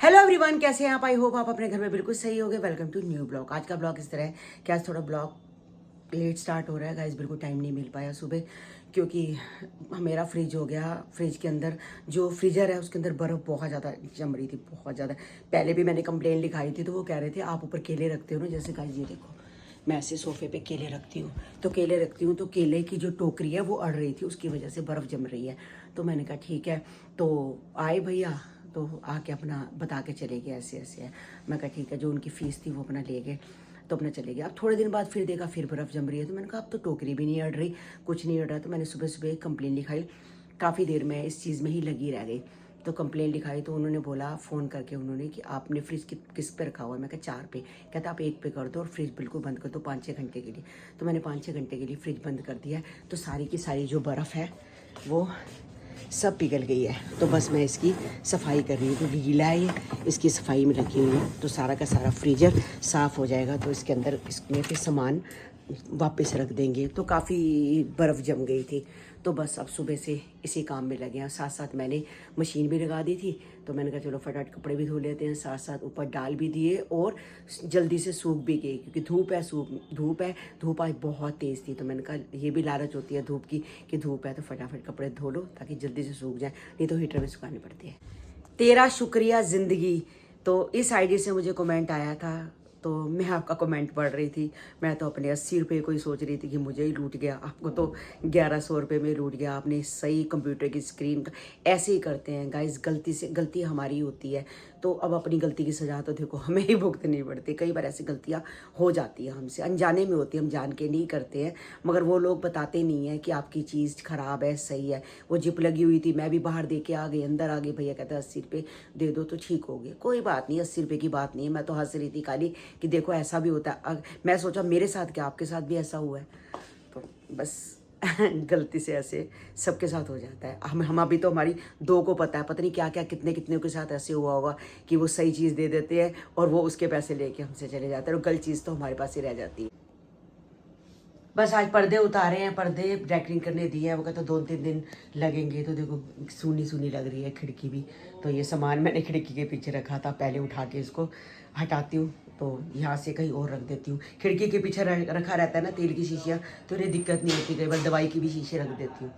Hello everyone, कैसे हैं आप? आई होप आप अपने घर में बिल्कुल सही होगे। Welcome to new blog. आज का ब्लॉग इस तरह है कि आज थोड़ा ब्लॉग लेट स्टार्ट हो रहा है गाइस। बिल्कुल टाइम नहीं मिल पाया सुबह, क्योंकि मेरा फ्रिज हो गया। फ्रिज के अंदर जो फ्रीजर है उसके अंदर बर्फ़ बहुत ज़्यादा जम रही थी, बहुत ज़्यादा। पहले भी मैंने कंप्लेन लिखाई थी तो वो कह रहे थे आप ऊपर केले रखते हो ना। जैसे गाइस ये देखो, मैं ऐसे सोफे पे केले रखती हूँ तो केले की जो टोकरी है वो अड़ रही थी, उसकी वजह से बर्फ़ जम रही है। तो मैंने कहा ठीक है। तो आए भैया तो आके अपना बता के चले गए ऐसे ऐसे है। मैं कहा ठीक है, जो उनकी फ़ीस थी वो अपना ले गए तो अपना चले गए। अब थोड़े दिन बाद फिर देखा फिर बर्फ़ जम रही है, तो मैंने कहा अब तो टोकरी भी नहीं अड़ रही, कुछ नहीं अड़ रहा। तो मैंने सुबह सुबह एक कंप्लेन लिखाई। काफ़ी देर में इस चीज़ में ही लगी रह गई। तो कंप्लेन लिखाई तो उन्होंने बोला फ़ोन करके उन्होंने कि आपने फ्रिज किस पे रखा हुआ है। मैं कहा 4 पे। कहता आप 1 पे कर दो और फ्रिज बिल्कुल बंद कर दो 5-6 घंटे के लिए। तो मैंने 5-6 घंटे के लिए फ्रिज बंद कर दिया है। तो सारी की सारी जो बर्फ़ है वो सब पिघल गई है। तो बस मैं इसकी सफाई कर रही हूँ, क्योंकि गीला है ये, इसकी सफाई में रखी हुई है। तो सारा का सारा फ्रीजर साफ़ हो जाएगा तो इसके अंदर इसमें फिर सामान वापस रख देंगे। तो काफ़ी बर्फ़ जम गई थी। तो बस अब सुबह से इसी काम में लगे हैं। साथ साथ मैंने मशीन भी लगा दी थी, तो मैंने कहा चलो फटाफट कपड़े भी धो लेते हैं। साथ साथ ऊपर डाल भी दिए और जल्दी से सूख भी गई, क्योंकि धूप आज बहुत तेज़ थी। तो मैंने कहा ये भी लालच होती है धूप की कि धूप है तो फटाफट कपड़े धो लो ताकि जल्दी से सूख जाए, नहीं तो हीटर में सुखाने पड़ती है। तेरा शुक्रिया ज़िंदगी, तो इस आईडी से मुझे कमेंट आया था तो मैं आपका कमेंट पढ़ रही थी। मैं तो अपने 80 रुपये को ही सोच रही थी कि मुझे ही लूट गया, आपको तो 1100 रुपये में लूट गया। आपने सही कंप्यूटर की स्क्रीन का ऐसे ही करते हैं गाइस, गलती हमारी होती है। तो अब अपनी गलती की सज़ा तो देखो हमें ही भुगतनी पड़ती है। कई बार ऐसी गलतियाँ हो जाती है हमसे, अनजाने में होती है, हम जान के नहीं करते हैं। मगर वो लोग बताते नहीं हैं कि आपकी चीज़ ख़राब है सही है। वो जिप लगी हुई थी, मैं भी बाहर दे के आ गई, अंदर आ गई। भैया कहता है 80 रुपये दे दो तो ठीक हो गए। कोई बात नहीं, 80 रुपये की बात नहीं है। मैं तो हंस रही थी खाली कि देखो ऐसा भी होता है। मैं सोचा मेरे साथ क्या, आपके साथ भी ऐसा हुआ है। तो बस गलती से ऐसे सबके साथ हो जाता है। हम अभी तो हमारी दो को पता है, पता नहीं क्या क्या कितने कितने के साथ ऐसे हुआ होगा कि वो सही चीज़ दे देते हैं और वो उसके पैसे लेके हमसे चले जाते हैं और गलत चीज़ तो हमारे पास ही रह जाती है। बस आज पर्दे उतारे हैं, पर्दे डेकोरेट करने दिए हैं। वो कहता 2-3 दिन लगेंगे। तो देखो सूनी सूनी लग रही है खिड़की भी। तो ये सामान मैंने खिड़की के पीछे रखा था, पहले उठा के इसको हटाती हूँ तो यहाँ से कहीं और रख देती हूँ। खिड़की के पीछे रखा रहता है ना तेल की शीशियाँ, तो इन्हें दिक्कत नहीं होती। कई बार दवाई की भी शीशे रख देती हूँ।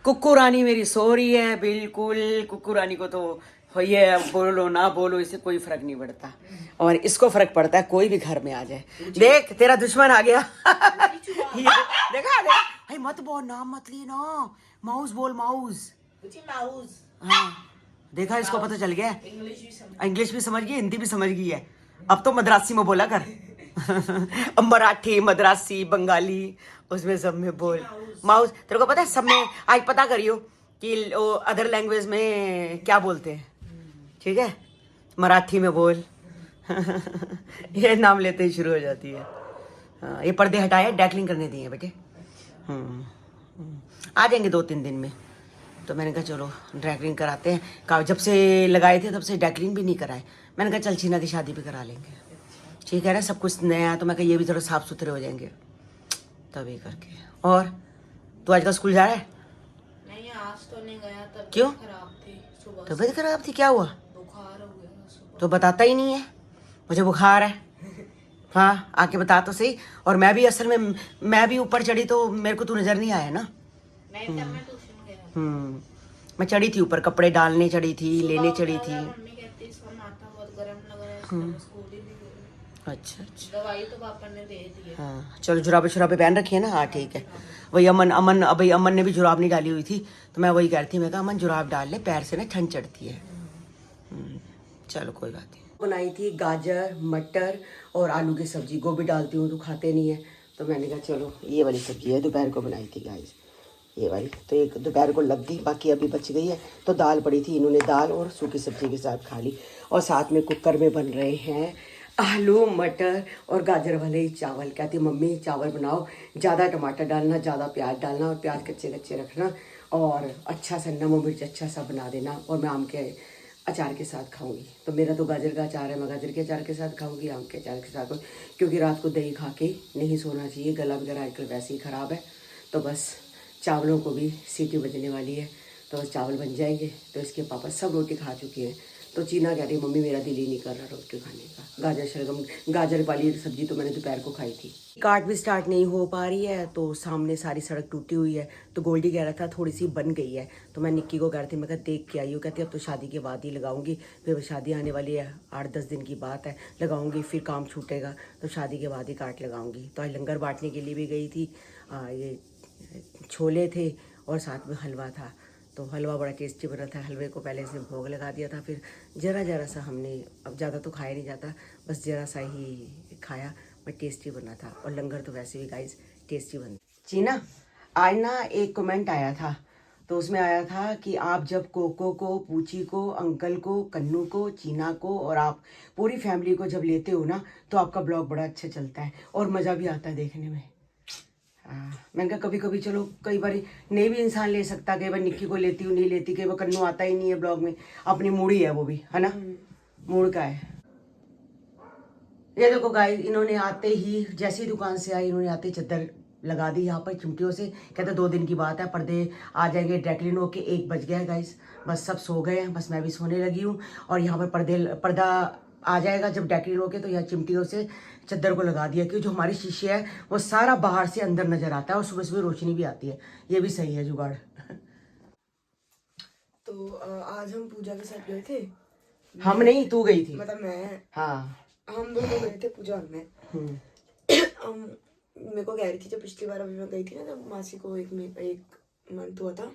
कुक्कू रानी मेरी सो रही है बिल्कुल। कुक्कू रानी को तो ये बोलो ना बोलो, इससे कोई फर्क नहीं पड़ता, और इसको फर्क पड़ता है कोई भी घर में आ जाए। देख तेरा दुश्मन आ गया। ये देखा भाई, मत बोल, नाम मत ली ना। माउस बोल, माउस। माउस। हाँ देखा, इसको पता चल गया। इंग्लिश भी समझ गई, हिंदी भी समझ गई है। अब तो मद्रासी में बोला कर। अब मराठी, मद्रासी, बंगाली, उसमें सब में बोल माउस। तेरे को पता है सब में आज पता करियो कि अदर लैंग्वेज में क्या बोलते हैं, ठीक है? मराठी में बोल। ये नाम लेते ही शुरू हो जाती है। हाँ, ये पर्दे हटाए, डेकलिंग करने दिए बेटे। आ जाएंगे 2-3 दिन में। तो मैंने कहा चलो डेकलिंग कराते हैं। जब से लगाए थे तब से डेकलिंग भी नहीं कराए। मैंने कहा चल शीना की शादी भी करा लेंगे, ठीक है ना, सब कुछ नया। तो मैं कहा ये भी थोड़ा साफ सुथरे हो जाएंगे तभी करके। और तू आजकल स्कूल जा रहा है? नहीं, आज तो नहीं गया। तबीयत क्यों? खराब थी सुबह। तबीयत खराब थी, क्या हुआ? बुखार हो गया सुबह। तो बताता ही नहीं है मुझे बुखार है। हाँ आके बता तो सही। और मैं भी असल में मैं भी ऊपर चढ़ी तो मेरे को तू नजर नहीं आया ना। नहीं, तब मैं ट्यूशन गया। मैं चढ़ी थी ऊपर, कपड़े डालने चढ़ी थी, लेने चढ़ी थी। मम्मी कहती इसका माथा बहुत गर्म लग रहा है, इसलिए स्कूल ही नहीं गई। अच्छा अच्छा। दवाई तो पापा ने दे दी है। हाँ चलो, जुराबे शुराबे पहन रखी है ना? हाँ ठीक है। वही अमन ने भी जुराब नहीं डाली हुई थी, तो मैं वही कह रही थी। मैं कहा अमन जुराब डाल ले, पैर से ना ठंड चढ़ती है। चलो कोई बात नहीं। बनाई थी गाजर मटर और आलू की सब्जी। गोभी डालती हूँ तो खाते नहीं है, तो मैंने कहा चलो ये वाली सब्जी है, दोपहर को बनाई थी गाइस ये वाली। तो एक दोपहर को लग गई, बाकी अभी बच गई है। तो दाल पड़ी थी, इन्होंने दाल और सूखी सब्जी के साथ खा ली। और साथ में कुकर में बन रहे हैं आलू मटर और गाजर वाले चावल। कहती मम्मी चावल बनाओ, ज़्यादा टमाटर डालना, ज़्यादा प्याज डालना और प्याज कच्चे कच्चे रखना, और अच्छा सा नमक मिर्च अच्छा सा बना देना, और मैं आम के अचार के साथ खाऊंगी। तो मेरा तो गाजर का अचार है, मैं गाजर के अचार के साथ खाऊंगी, आम के अचार के साथ, क्योंकि रात को दही खा के नहीं सोना चाहिए, गला वगैरह आजकल वैसे ही ख़राब है। तो बस चावलों को भी सीटी बजने वाली है, तो बस चावल बन जाएंगे। तो इसके पापा सब रोटी खा चुके हैं। तो चीना कह रही मम्मी मेरा दिल ही नहीं कर रहा रोटी खाने का। गाजर शलगम, गाजर वाली सब्जी तो मैंने दोपहर को खाई थी। काट भी स्टार्ट नहीं हो पा रही है, तो सामने सारी सड़क टूटी हुई है। तो गोल्डी कह रहा था थोड़ी सी बन गई है, तो मैं निक्की को कह रही थी, मैं कहा देख के आई हो। कहती अब तो शादी के बाद ही लगाऊंगी, फिर शादी आने वाली है, 8-10 दिन की बात है, लगाऊंगी फिर काम छूटेगा, तो शादी के बाद ही काट लगाऊंगी। तो आज लंगर बांटने के लिए भी गई थी। ये छोले थे और साथ में हलवा था। तो हलवा बड़ा टेस्टी बना था। हलवे को पहले से भोग लगा दिया था, फिर ज़रा ज़रा सा हमने, अब ज़्यादा तो खाया नहीं जाता, बस ज़रा सा ही खाया, बट टेस्टी बना था। और लंगर तो वैसे भी गाइस टेस्टी बना। चीना, आज ना एक कमेंट आया था, तो उसमें आया था कि आप जब कोको को, पूची को, अंकल को, कन्नू को, चीना को और आप पूरी फैमिली को जब लेते हो ना, तो आपका ब्लॉग बड़ा अच्छा चलता है और मज़ा भी आता है देखने में। मैंने कहा कभी कभी चलो, कई बार नहीं भी इंसान ले सकता, कई बार निक्की को लेती हूँ, नहीं लेती, कई बार कन्नू आता ही नहीं है ब्लॉग में, अपनी मूड ही है वो भी, है ना, मूड का है। ये देखो गाइस, इन्होंने आते ही, जैसी दुकान से आई, इन्होंने आते ही चादर लगा दी यहाँ पर चिमटियों से। कहते 2 दिन की बात है, पर्दे आ जाएंगे डायरेक्टली होके। 1 बज गया है गाइस, बस सब सो गए हैं, बस मैं भी सोने लगी हूँ। और यहाँ पर पर्दा आ जाएगा जब डायरेक्टली होके, तो यहाँ चिमटियों से चादर को लगा दिया कि जो हमारी शीशे है वो सारा बाहर से अंदर नजर आता है और सुबह सुबह रोशनी भी आती है। ये भी सही है जुगाड़। तो आज हम पूजा के साथ गए थे। हम नहीं, तू गई थी। मतलब मैं, हाँ, हम दोनों गए थे पूजा में। मेरे को कह रही थी जब पिछली बार अभी मैं गई थी ना, जब मासी को एक मंथ हुआ था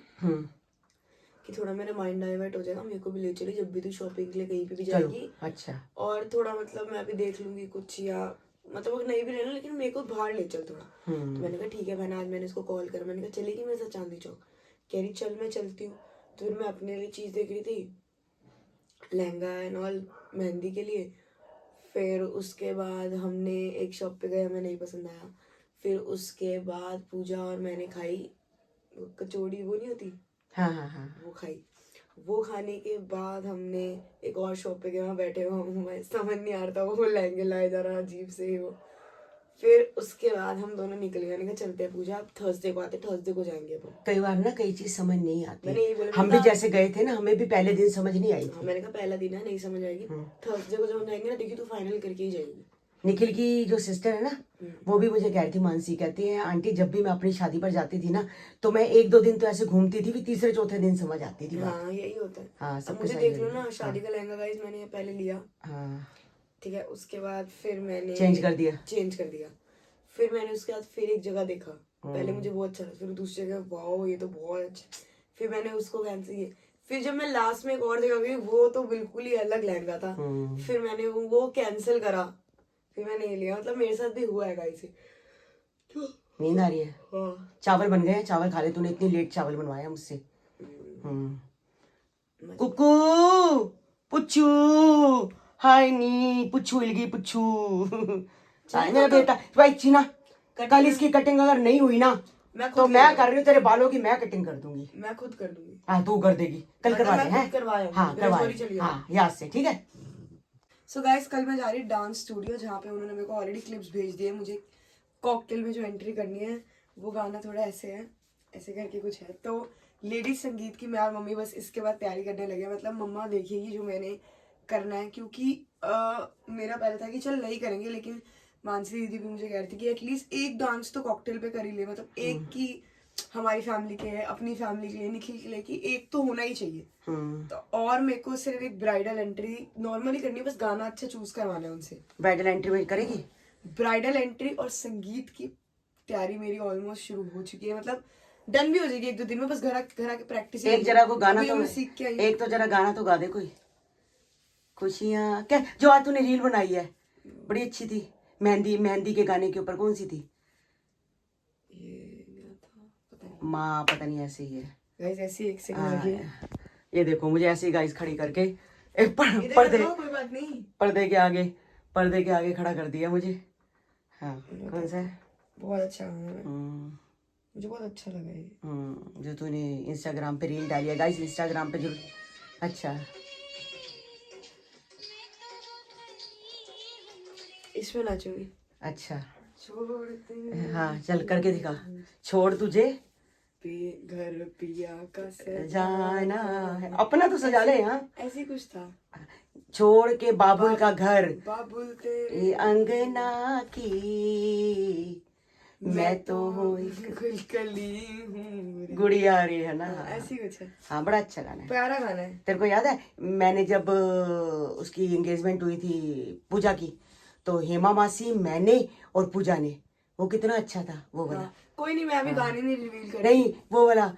कि थोड़ा मेरा माइंड डाइवर्ट हो जाएगा, मेरे को भी ले चली जब भी तू शॉपिंग के लिए कहीं पे भी जाएगी। अच्छा। और थोड़ा मतलब मैं भी देख लूंगी कुछ, या मतलब नहीं भी लेना, लेकिन मेरे को बाहर ले चल थोड़ा। तो मैंने कहा ठीक है बहन। आज मैंने इसको कॉल करा, मैंने कहा चलेगी मेरे साथ चांदनी चौक? कह रही चल मैं चलती हूँ। तो फिर मैं अपने लिए चीज़ देख रही थी, लहंगा एंड ऑल, मेहंदी के लिए। फिर उसके बाद हमने एक शॉप पे गए, हमें नहीं पसंद आया। फिर उसके बाद पूजा और मैंने खाई कचौड़ी, वो नहीं होती, हाँ, वो खाई। वो खाने के बाद हमने एक और शॉप पे गए, वहाँ बैठे हुए समझ नहीं आ रहा था, वो लहंगे लाए जा रहा अजीब से वो। फिर उसके बाद हम दोनों निकल गए, मैंने कहा चलते हैं पूजा, अब थर्सडे को आते, थर्सडे को जाएंगे अपन। कई बार ना कई चीज समझ नहीं आती। मैंने यही बोला, हम भी जैसे गए थे ना, हमें भी पहले दिन समझ नहीं आई थी। मैंने कहा पहला दिन है, नहीं समझ आएगी, थर्सडे को जब हम जाएंगे ना, देखिए तू फाइनल करके ही जाएगी। निखिल की जो सिस्टर है ना, वो भी मुझे कह रही थी, मानसी कहती है आंटी जब भी मैं अपनी शादी पर जाती थी ना, तो मैं 1-2 दिन तो ऐसे घूमती थी, फिर तीसरे चौथे दिन समझ आती थी बात। हाँ यही होता है। हाँ, अब मुझे देख लो ना, शादी का लहंगा गाइस मैंने पहले लिया, हाँ, ठीक है, उसके बाद फिर मैंने चेंज कर दिया। फिर मैंने उसके बाद फिर एक जगह देखा, पहले मुझे बहुत अच्छा लगा, फिर दूसरी जगह वाओ ये तो बहुत अच्छा, फिर मैंने उसको कैंसिल किया। फिर जब मैं लास्ट में एक और जगह गई, वो तो बिल्कुल ही अलग लहंगा था, फिर मैंने वो कैंसिल करा, फिर मैंने ये लिया। मतलब मेरे साथ भी हुआ है गाइस। नींद आ रही है। हाँ। चावल बन गए, चावल खा ले, तूने इतनी लेट चावल बनवाया मुझसे। कुकू पुच्छू, हाय नी पुच्छू हिलगी पुच्छू। मेरा बेटा भाई चीना, कल इसकी कटिंग अगर नहीं हुई ना, तो मैं कर रही हूँ तेरे बालों की, मैं कटिंग कर दूंगी, मैं खुद कर दूंगी। हाँ तू कर देगी, कल करवा दे हैं। हाँ करवा, हाँ याद से, ठीक है। सो गाइस, कल मैं जा रही डांस स्टूडियो, जहाँ पे उन्होंने मेरे को ऑलरेडी क्लिप्स भेज दिए। मुझे कॉकटेल में जो एंट्री करनी है, वो गाना थोड़ा ऐसे है, ऐसे करके कुछ है। तो लेडीज संगीत की मैं और मम्मी बस इसके बाद तैयारी करने लगे। मतलब मम्मा देखिएगी जो मैंने करना है, क्योंकि मेरा पहले था कि चल नहीं करेंगे, लेकिन मानसी दीदी भी मुझे कह रही थी कि एटलीस्ट एक डांस तो कॉकटेल पे कर ही ले। मतलब एक की हमारी फैमिली के है, अपनी फैमिली के लिए, निखिल के लिए, कि एक तो होना ही चाहिए। तो और मेरे को सिर्फ एक ब्राइडल एंट्री नॉर्मली करनी है, बस गाना अच्छा चूज करवाना है उनसे। ब्राइडल एंट्री में करेगी? ब्राइडल एंट्री और संगीत की तैयारी मेरी ऑलमोस्ट शुरू हो चुकी है, मतलब डन भी हो जाएगी 1-2 दिन में, बस घर आके प्रैक्टिस। एक जरा को गाना तो सीख के आई, एक तो जरा गाना तो गा दे कोई। खुशियाँ क्या जो आज तूने रील बनाई है, बड़ी अच्छी थी, मेहंदी के गाने के ऊपर, कौन सी थी? माँ पता नहीं, ऐसे ही है गाइस, ऐसी एक सेकंड लगी। ये देखो मुझे ऐसे ही गाइस खड़ी करके एक कोई बात नहीं, पर्दे के आगे खड़ा कर दिया मुझे। हाँ कौन सा है? बहुत अच्छा गाना है, मुझे बहुत अच्छा लगा ये। जो तूने इंस्टाग्राम पे रील डाली है गाइस, इंस्टाग्राम पे जो, अच्छा इसमें नाचूंगी। अच्छा हाँ चल करके दिखा। छोड़ तुझे घर पिया का जाना है अपना तो सजा ले। हाँ ऐसे ही कुछ था। छोड़ के बाबुल का घर बाबुल तेरे ये अंगना की मैं तो हूँ गुलकली हूँ। गुड़िया रे है ना। ऐसी कुछ है। हाँ बड़ा अच्छा गाना है। प्यारा गाना है। तेरे को याद है मैंने जब उसकी एंगेजमेंट हुई थी पूजा की, तो हेमा मासी, मैंने और पूजा ने, वो कितना अच्छा था वो वाला। कोई नहीं, मैं अभी गाने नहीं रिवील कर नहीं वो वाला,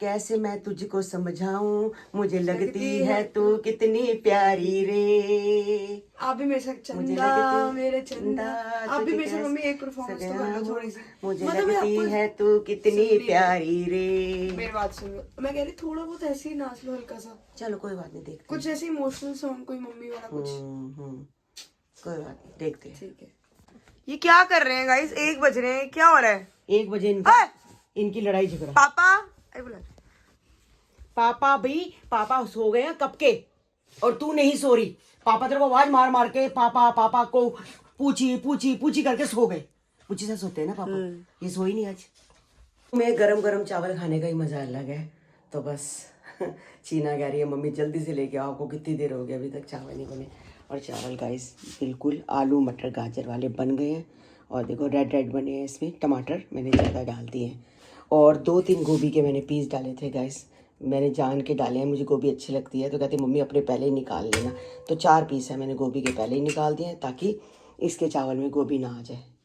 कैसे मैं तुझको समझाऊं मुझे लगती है तू कितनी प्यारी रे। आप भी मेरे साथ मुझे चंदा लगती मेरे चंदा, आप भी तुझे मेरे साथ कैसे मम्मी एक परफॉर्मेंस तो करना थोड़ी सी। मुझे मतलब मैं लगती आपको है तू कितनी प्यारी रे। मेरी बात सुनो, मैं कह रही थोड़ा बहुत ऐसे ही नाच लो हल्का सा, चलो कोई बात नहीं, देखते कुछ ऐसे इमोशनल सॉन्ग कोई मम्मी वाला कुछ। कोई बात नहीं, देखते हैं। ठीक है। ये क्या कर रहे हैं गाइस? 1 बज रहे हैं, क्या हो रहा है? 1 बजे इनकी लड़ाई झगड़ा। पापा अरे बोला पापा भी पापा सो गए हैं कब के, और तू नहीं सो रही। पापा तेरे को आवाज मार मार के पापा पापा को पूछी पूछी पूछी करके सो गए। पूछी से सोते हैं ना पापा, ये सोई नहीं आज। मैं गरम गरम चावल खाने का ही मजा अलग है। तो बस चीना कह रही है मम्मी जल्दी से लेके आओ, आपको कितनी देर हो गई अभी तक चावल नहीं बने। और चावल गाइस बिल्कुल आलू मटर गाजर वाले बन गए हैं, और देखो रेड रेड बने हैं। इसमें टमाटर मैंने ज़्यादा डाल दिए हैं, और 2-3 गोभी के मैंने पीस डाले थे गाइस, मैंने जान के डाले हैं, मुझे गोभी अच्छी लगती है। तो कहते मम्मी अपने पहले ही निकाल लेना, तो 4 पीस है मैंने गोभी के पहले ही निकाल दिए हैं ताकि इसके चावल में गोभी ना आ जाए।